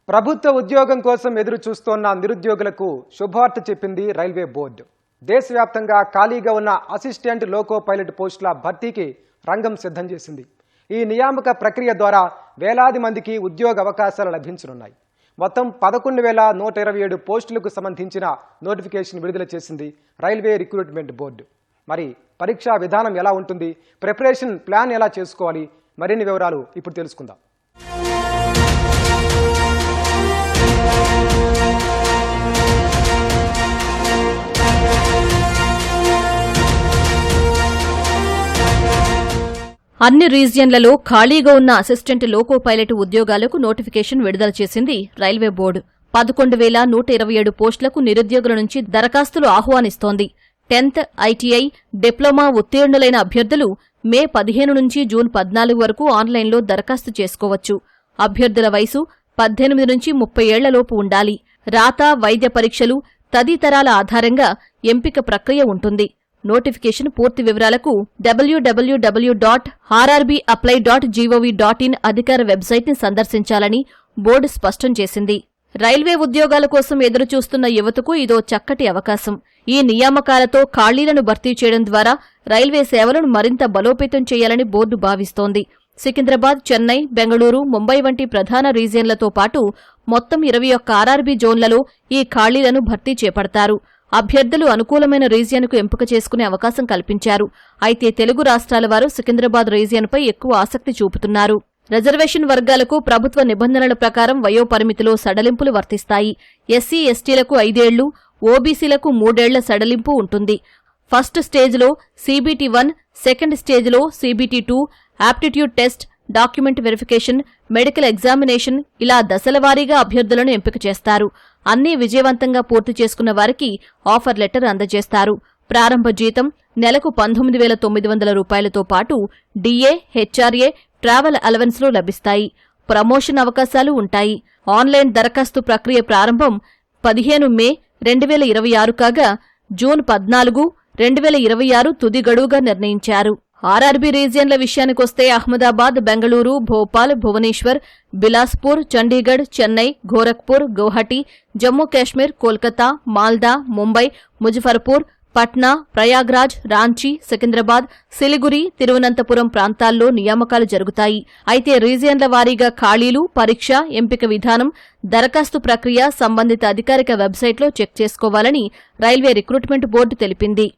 ప్రభుత్వ ఉద్యోగం కోసం ఎదురు చూస్తోన్న నిరుద్యోగులకు శుభవార్త చెప్పింది రైల్వే బోర్డు. దేశవ్యాప్తంగా ఖాళీగా ఉన్న అసిస్టెంట్ లోకో పైలట్ పోస్టుల భర్తీకి రంగం సిద్ధం చేసింది. ఈ నియామక ప్రక్రియ ద్వారా వేలాది మందికి ఉద్యోగ అవకాశాలు లభించనున్నాయి. మొత్తం 11,127 పోస్టులకు సంబంధించిన నోటిఫికేషన్ విడుదల చేసింది రైల్వే రిక్రూట్మెంట్ బోర్డు. మరి పరీక్షా విధానం ఎలా ఉంటుంది, ప్రిపరేషన్ ప్లాన్ ఎలా చేసుకోవాలి, మరిన్ని వివరాలు ఇప్పుడు తెలుసుకుందాం. అన్ని రీజియన్లలో ఖాళీగా ఉన్న అసిస్టెంట్ లోకో పైలట్ ఉద్యోగాలకు నోటిఫికేషన్ విడుదల చేసింది రైల్వే బోర్డు. 11,127 పోస్టులకు నిరుద్యోగుల నుంచి దరఖాస్తులు ఆహ్వానిస్తోంది. 10th ఐటీఐ, డిప్లొమా ఉత్తీర్ణులైన అభ్యర్థులు మే 15 నుంచి జూన్ 14 వరకు ఆన్లైన్లో దరఖాస్తు చేసుకోవచ్చు. అభ్యర్థుల వయసు 18 నుంచి 30 ఏళ్లలోపు ఉండాలి. రాత, వైద్య పరీక్షలు తదితరాల ఆధారంగా ఎంపిక ప్రక్రియ ఉంటుంది. నోటిఫికేషన్ పూర్తి వివరాలకు www.rrbapply.gov.in అధికార వెబ్సైట్ని సందర్శించాలని బోర్డు స్పష్టం చేసింది. రైల్వే ఉద్యోగాల కోసం ఎదురుచూస్తున్న యువతకు ఇదో చక్కటి అవకాశం. ఈ నియామకాలతో ఖాళీలను భర్తీ చేయడం ద్వారా రైల్వే సేవలను మరింత బలోపేతం చేయాలని బోర్డు భావిస్తోంది. సికింద్రాబాద్, చెన్నై, బెంగళూరు, ముంబై వంటి ప్రధాన రీజియన్లతో పాటు మొత్తం 21 ఆర్ఆర్బీ జోన్లలో ఈ ఖాళీలను భర్తీ చేపడతారు. అభ్యర్థులు అనుకూలమైన రీజియన్కు ఎంపిక చేసుకునే అవకాశం కల్పించారు. అయితే తెలుగు రాష్ట్రాల వారు సికింద్రాబాద్ రీజియన్పై ఎక్కువ ఆసక్తి చూపుతున్నారు. రిజర్వేషన్ వర్గాలకు ప్రభుత్వ నిబంధనల ప్రకారం వయోపరిమితిలో సడలింపులు వర్తిస్తాయి. ఎస్సీ, ఎస్టీలకు 5 ఏళ్లు, ఓబీసీలకు 3 ఏళ్ల సడలింపు ఉంటుంది. ఫస్ట్ స్టేజ్లో CBT 1, సెకండ్ స్టేజ్లో CBT 2, aptitude test, document verification, medical examination ఇలా దశలవారీగా అభ్యర్థులను ఎంపిక చేస్తారు. అన్నీ విజయవంతంగా పూర్తి చేసుకున్న వారికి ఆఫర్ లెటర్ అందజేస్తారు. ప్రారంభ జీతం నెలకు 19,900 రూపాయలతో పాటు DA, HRA, ట్రావెల్ అలవెన్స్లు లభిస్తాయి. ప్రమోషన్ అవకాశాలు ఉంటాయి. ఆన్లైన్ దరఖాస్తు ప్రక్రియ ప్రారంభం 15 మే 2026 కాగా జూన్ 14, 2026 తుది గడువుగా నిర్ణయించారు. ఆర్ఆర్బీ రీజియన్ల విషయానికొస్తే అహ్మదాబాద్, బెంగళూరు, భోపాల్, భువనేశ్వర్, బిలాస్పూర్, చండీగఢ్, చెన్నై, గోరఖ్పూర్, గౌహటి, జమ్మూ కాశ్మీర్, కోల్కతా, మాల్దా, ముంబై, ముజఫర్పూర్, పట్నా, ప్రయాగ్రాజ్, రాంచీ, సికింద్రాబాద్, సిలిగురి, తిరువనంతపురం ప్రాంతాల్లో నియామకాలు జరుగుతాయి. అయితే రీజియన్ల వారీగా ఖాళీలు, పరీక్ష, ఎంపిక విధానం, దరఖాస్తు ప్రక్రియ సంబంధిత అధికారిక వెబ్సైట్లో చెక్ చేసుకోవాలని రైల్వే రిక్రూట్మెంట్ బోర్డు తెలిపింది.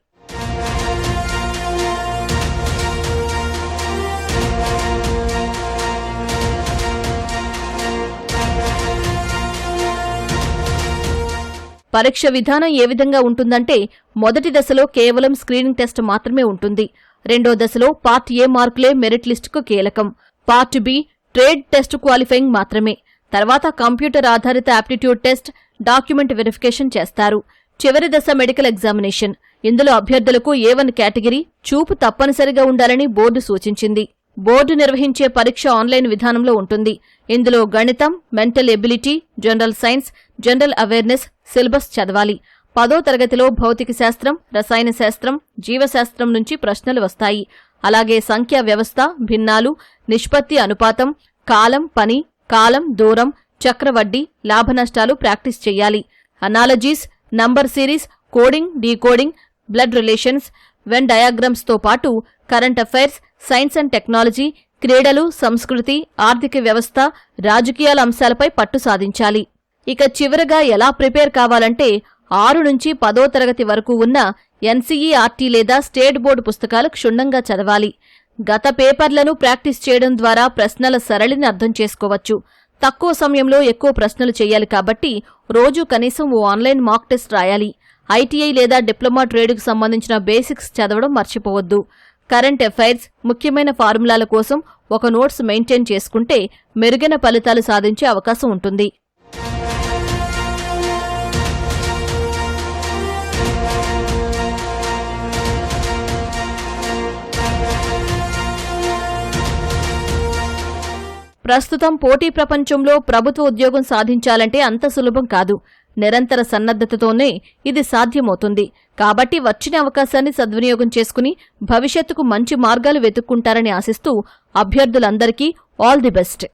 పరీక్ష విధానం ఏ విధంగా ఉంటుందంటే మొదటి దశలో కేవలం స్క్రీనింగ్ టెస్ట్ మాత్రమే ఉంటుంది. రెండో దశలో పార్ట్ ఏ మార్కులే మెరిట్ లిస్టుకు కీలకం. Part B trade test qualifying మాత్రమే. తర్వాత కంప్యూటర్ ఆధారిత ఆప్టిట్యూడ్ టెస్ట్, డాక్యుమెంట్ వెరిఫికేషన్ చేస్తారు. చివరి దశ మెడికల్ ఎగ్జామినేషన్. ఇందులో అభ్యర్థులకు A1 కేటగిరీ, చూపు తప్పనిసరిగా ఉండాలని బోర్డు సూచించింది. బోర్డు నిర్వహించే పరీక్ష ఆన్లైన్ విధానంలో ఉంటుంది. ఇందులో గణితం, mental ability, general science, general awareness syllabus చదవాలి. 10వ తరగతిలో భౌతిక శాస్త్రం, రసాయన శాస్త్రం, జీవశాస్త్రం నుంచి ప్రశ్నలు వస్తాయి. అలాగే సంఖ్యా వ్యవస్థ, భిన్నాలు, నిష్పత్తి అనుపాతం, కాలం, పని, కాలం, దూరం, చక్రవడ్డీ, లాభనష్టాలు ప్రాక్టీస్ చెయ్యాలి. Analogies, number series, coding, decoding, blood relations, Venn డయాగ్రామ్స్తో పాటు current affairs, science and technology, క్రీడలు, సంస్కృతి, ఆర్థిక వ్యవస్థ, రాజకీయాల అంశాలపై పట్టు సాధించాలి. ఇక చివరగా ఎలా ప్రిపేర్ కావాలంటే 6 నుంచి 10వ తరగతి వరకు ఉన్న NCERT లేదా స్టేట్ బోర్డు పుస్తకాలు క్షుణ్ణంగా చదవాలి. గత పేపర్లను ప్రాక్టీస్ చేయడం ద్వారా ప్రశ్నల సరళిని అర్థం చేసుకోవచ్చు. తక్కువ సమయంలో ఎక్కువ ప్రశ్నలు చేయాలి కాబట్టి రోజు కనీసం ఓ ఆన్లైన్ మాక్ టెస్ట్ రాయాలి. ఐటీఐ లేదా డిప్లొమా ట్రేడ్కు సంబంధించిన బేసిక్స్ చదవడం మర్చిపోవద్దు. కరెంట్ అఫైర్స్, ముఖ్యమైన ఫార్ములాల కోసం ఒక నోట్స్ మెయింటైన్ చేసుకుంటే మెరుగైన ఫలితాలు సాధించే అవకాశం ఉంటుంది. ప్రస్తుతం పోటీ ప్రపంచంలో ప్రభుత్వ ఉద్యోగం సాధించాలంటే అంత సులభం కాదు. నిరంతర సన్నద్ధతతోనే ఇది సాధ్యమవుతుంది. కాబట్టి వచ్చిన అవకాశాన్ని సద్వినియోగం చేసుకుని భవిష్యత్తుకు మంచి మార్గాలు వెతుక్కుంటారని ఆశిస్తూ అభ్యర్థులందరికీ ఆల్ ది బెస్ట్.